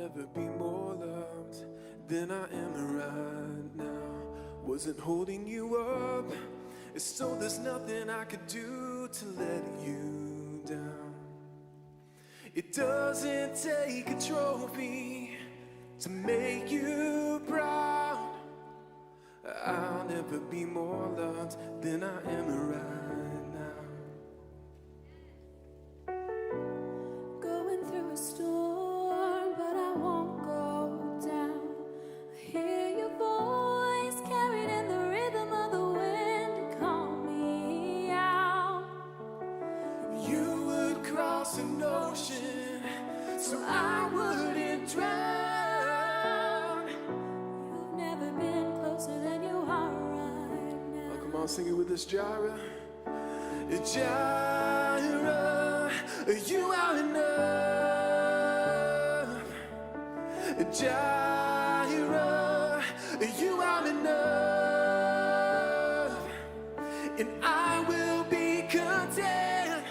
never be more loved than I am right now. Wasn't holding you up, so there's nothing I could do to let you down. It doesn't take a trophy to make you proud. I'll never be more loved than I am right now. Going through a storm, but I won't go down. I hear your voice carried in the rhythm of the wind to call me out. You would cross an ocean so I wouldn't drown. You've never been closer than you are right now. Oh, come on, sing it with us, Jireh. Jireh, you are enough. Jireh, you are enough. And I will be content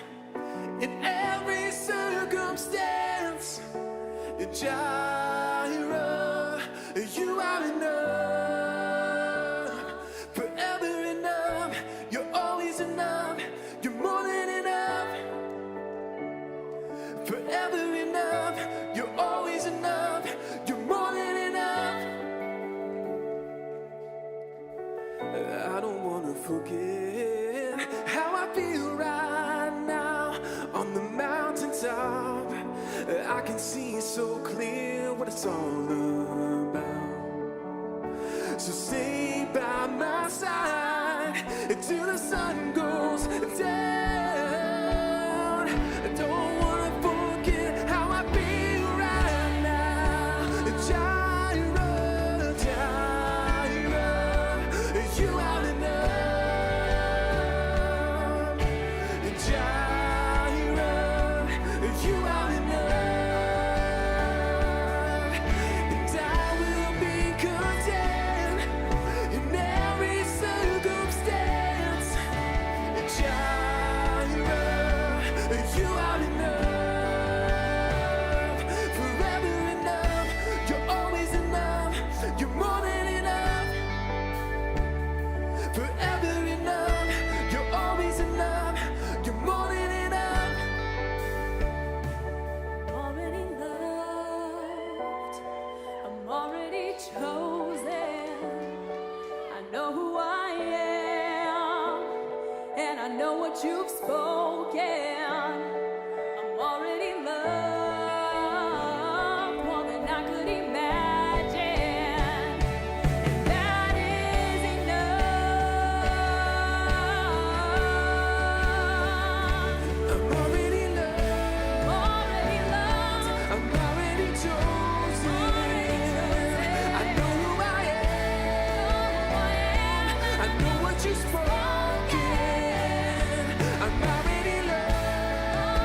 in every circumstance. Jireh, you are enough. Forever enough, you're always enough. You're more than enough. Forever enough, you're always enough. You're more than enough. I don't want to forget how I feel right now on the mountaintop. I can see so clear what it's all about. So stay by my side till the sun goes down. I don't want to forget how I feel right now. Jireh, Jireh, you are enough. Jireh, you are enough. And I will be content in every circumstance. Jireh, you are enough. Forever enough, you're always enough. You're more than enough. Forever enough, you're always enough. You're more than enough. Already loved, I'm already chosen. I know who I am, and I know what you've spoken. I'm already loved, more than I could imagine, and that is enough. I'm already loved. Already loved. I'm already chosen. I know who I am. I know what you've spoken. I'm already loved.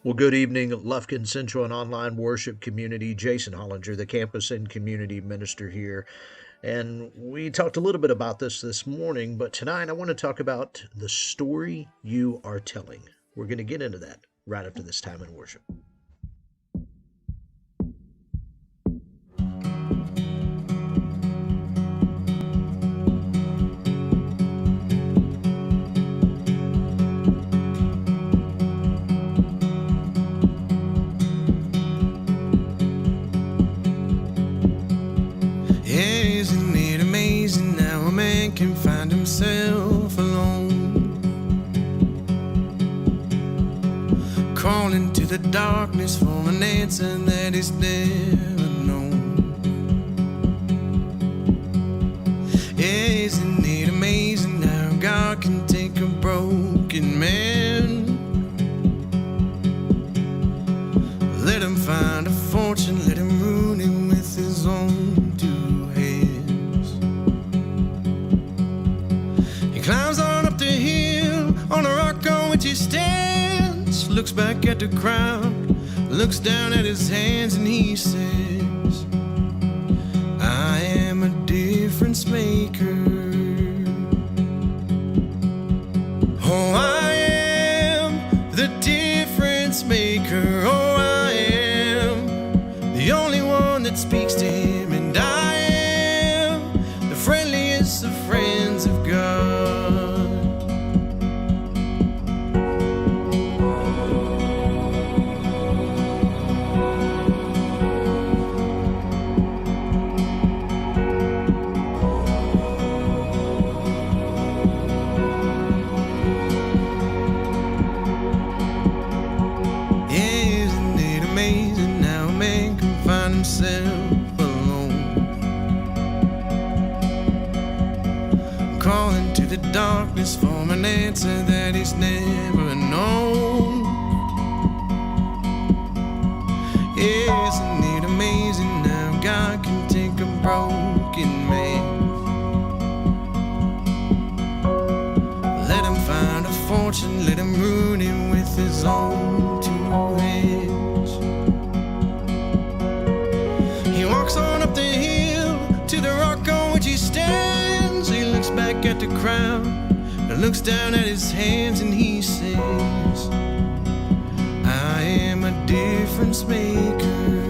Well, good evening, Lufkin Central and Online Worship Community. Jason Hollinger, the campus and community minister here. And we talked a little bit about this morning, but tonight I want to talk about the story you are telling. We're going to get into that right after this time in worship. Isn't it amazing how a man can find himself alone? Calling to the darkness for an answer that he's never known. Isn't it amazing how God can take a broken man, let him find a fortune, let him ruin him with his own two hands. He climbs on up the hill, on a rock on which he stands, looks back at the crowd, looks down at his hands, and he says, I am a difference maker. Oh, I am the difference maker. Oh, I am the only one that speaks to him, and I am the friendliest of friends of God. Isn't it amazing how a man can find himself alone? Calling to the darkness for an answer that he's never known. Isn't it amazing how God can take a broken man, let him find a fortune, let him ruin him with his own two hands. He walks on up the hill to the rock on which he stands. He looks back at the crowd and looks down at his hands, and he says, I am a difference maker.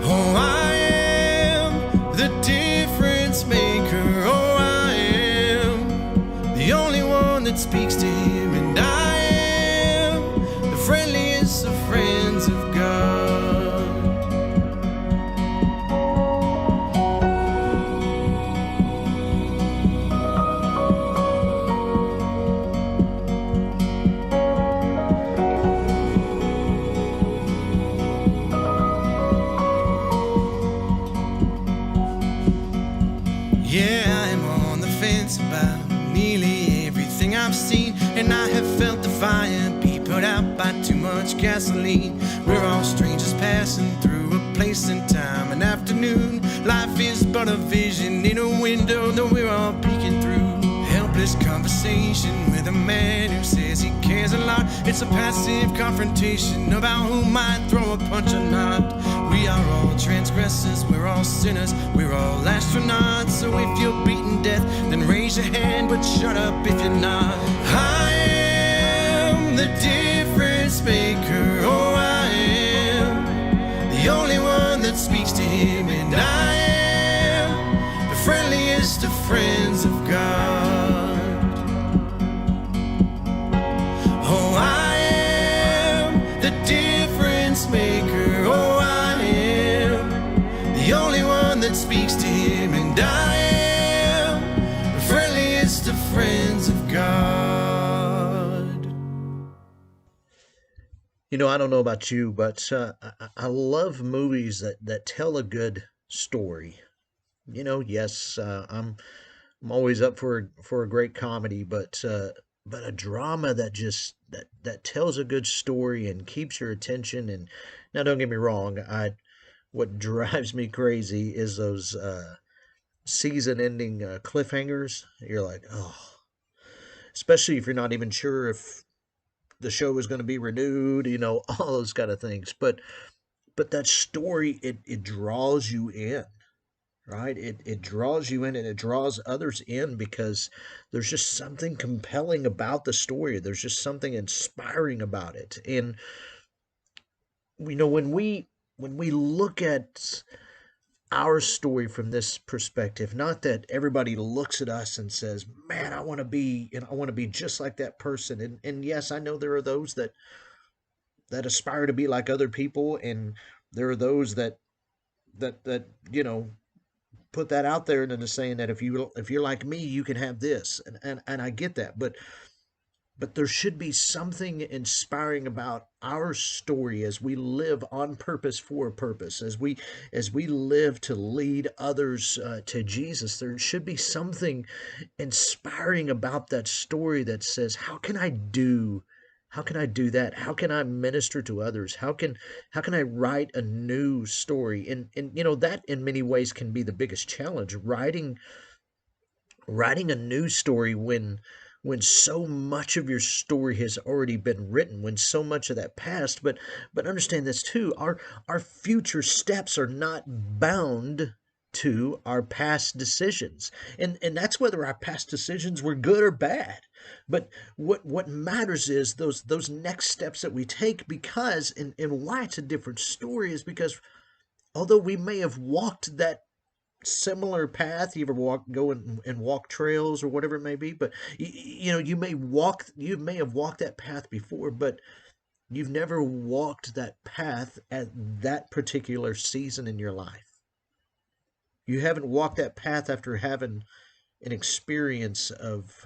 Oh, I am the difference maker. Oh, I am the only one that speaks to him, and I am the friendliest of friends of God. Yeah, I'm on the fence about nearly everything I've seen, and I have felt the fire be put out by too much gasoline. We're all strangers passing through a place in time, an afternoon. Life is but a vision in a window that we're all peeking through. Helpless conversation with a man who says he cares a lot. It's a passive confrontation about who might throw a punch or not. We are all transgressors, we're all sinners, we're all astronauts. So if you're beaten death, then raise your hand, but shut up if you're not. I am the difference maker. Oh, I am the only one that speaks to him, and I am the friendliest of friends of God. Oh, I am the difference maker. Oh, I am the only one that speaks to him, and I am the friendliest of friends of God. You know, I don't know about you, but I love movies that tell a good story. You know, yes, I'm always up for a great comedy, but a drama that that tells a good story and keeps your attention. And now, don't get me wrong, I what drives me crazy is those season-ending cliffhangers. You're like, oh, especially if you're not even sure if the show is going to be renewed, all those kind of things. But that story, it draws you in, right? It draws you in, and it draws others in because there's just something compelling about the story. There's just something inspiring about it. And when we look at our story from this perspective, not that everybody looks at us and says, "Man, I want to be, I want to be just like that person." And yes, I know there are those that aspire to be like other people, and there are those that put that out there and saying that if you're like me, you can have this, and I get that, but there should be something inspiring about our story as we live on purpose for a purpose, as we live to lead others to Jesus. There should be something inspiring about that story that says, how can I do that? How can I minister to others? How can I write a new story? And that in many ways can be the biggest challenge, writing a new story when so much of your story has already been written, when so much of that past. But understand this too: our future steps are not bound to our past decisions, and that's whether our past decisions were good or bad. But what matters is those next steps that we take, because and why it's a different story is because although we may have walked that similar path, you ever go and walk trails or whatever it may be, but you may have walked that path before, but you've never walked that path at that particular season in your life. You haven't walked that path after having an experience of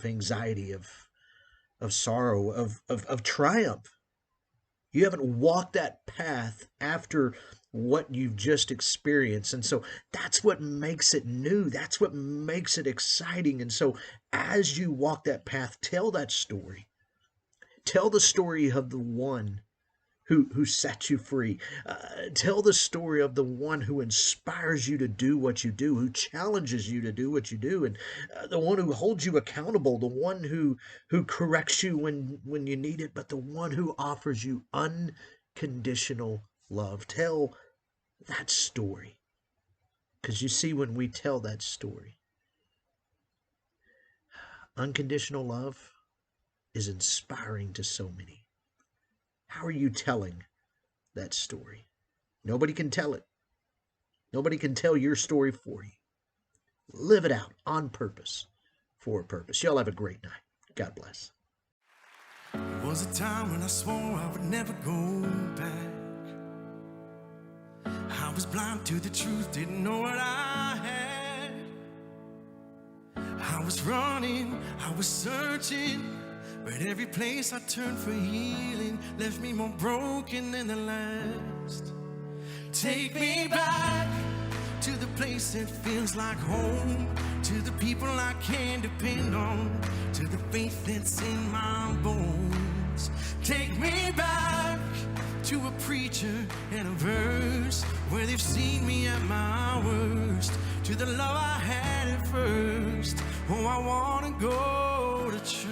anxiety, of sorrow, of triumph. You haven't walked that path after what you've just experienced. And so that's what makes it new. That's what makes it exciting. And so as you walk that path, tell that story. Tell the story of the one who set you free. Tell the story of the one who inspires you to do what you do, who challenges you to do what you do, and the one who holds you accountable, the one who corrects you when you need it, but the one who offers you unconditional love. Tell that story. Because you see, when we tell that story, unconditional love is inspiring to so many. How are you telling that story? Nobody can tell it. Nobody can tell your story for you. Live it out on purpose, for a purpose. Y'all have a great night. God bless. There was a time when I swore I would never go back. I was blind to the truth, didn't know what I had. I was running, I was searching, but every place I turned for healing left me more broken than the last. Take me back to the place that feels like home, to the people I can depend on, to the faith that's in my bones. Take me back to a preacher and a verse where they've seen me at my worst, to the love I had at first. Oh, I wanna go to church.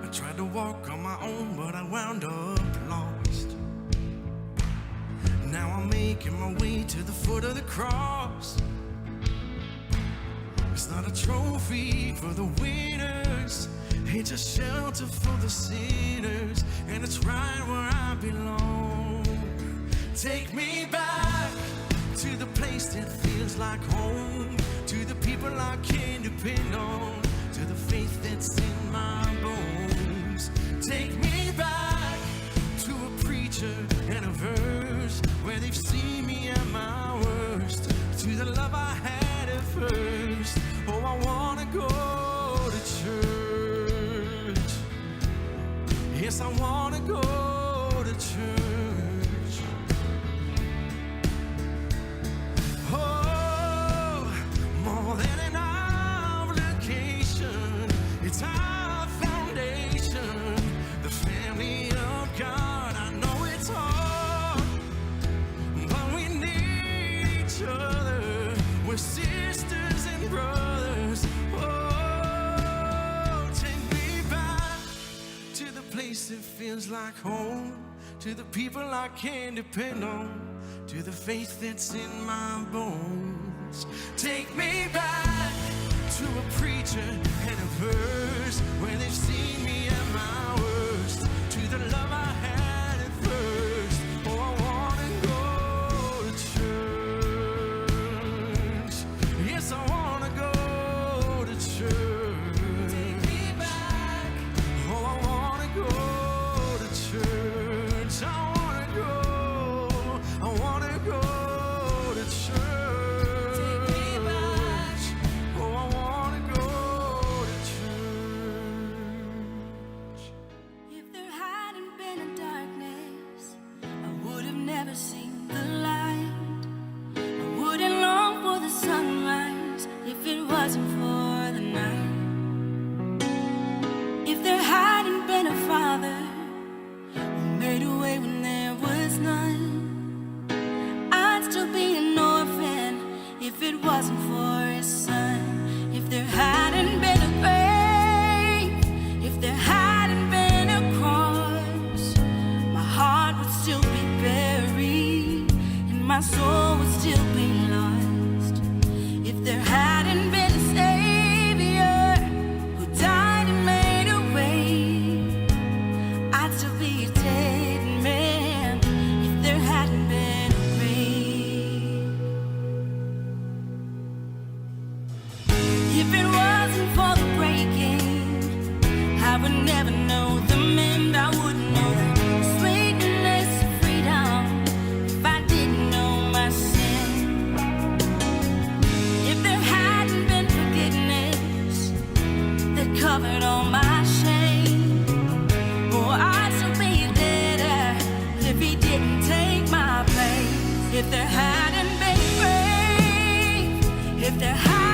I tried to walk on my own, but I wound up lost. Now I'm making my way to the foot of the cross. It's not a trophy for the winners, it's a shelter for the sinners, and it's right where I belong. Take me back to the place that feels like home, to the people I can depend on, to the faith that's in my bones. Take me back to a preacher and a verse where they've seen me at my worst, to the love I had at first. Oh, I wanna go to church. Yes, I wanna go to church. Oh, more than an obligation, it's our foundation, the family of God. I know it's hard, but we need each other. We're sisters and brothers. Oh, feels like home, to the people I can depend on, to the faith that's in my bones. Take me back to a preacher and a verse where they've seen me at my worst, to the love I had at first. Oh, I wanna go to church. Yes, I wanna go to church. Take me back. Oh, I wanna go to church. I wanna go to church. Take me back. Oh, I wanna go to church. If there hadn't been a darkness, I would have never seen the light. I wouldn't long for the sunrise if it wasn't for the night. If there hadn't been a father who made a way when there was none, I'd still be an orphan if it wasn't for his son. If there hadn't been a grave, if there hadn't been a cross, my heart would still be buried and my soul would still be lost. If there hadn't been a Savior who died and made a way, I'd still be a dead man if there hadn't been a grave. If it wasn't for the breaking, I would never know the mend. I wouldn't know the sweetness of freedom if I didn't know my sin. If there hadn't been forgiveness that covered all my shame, oh, I'd still be a debtor if he didn't take my place. If there hadn't been grace, if there hadn't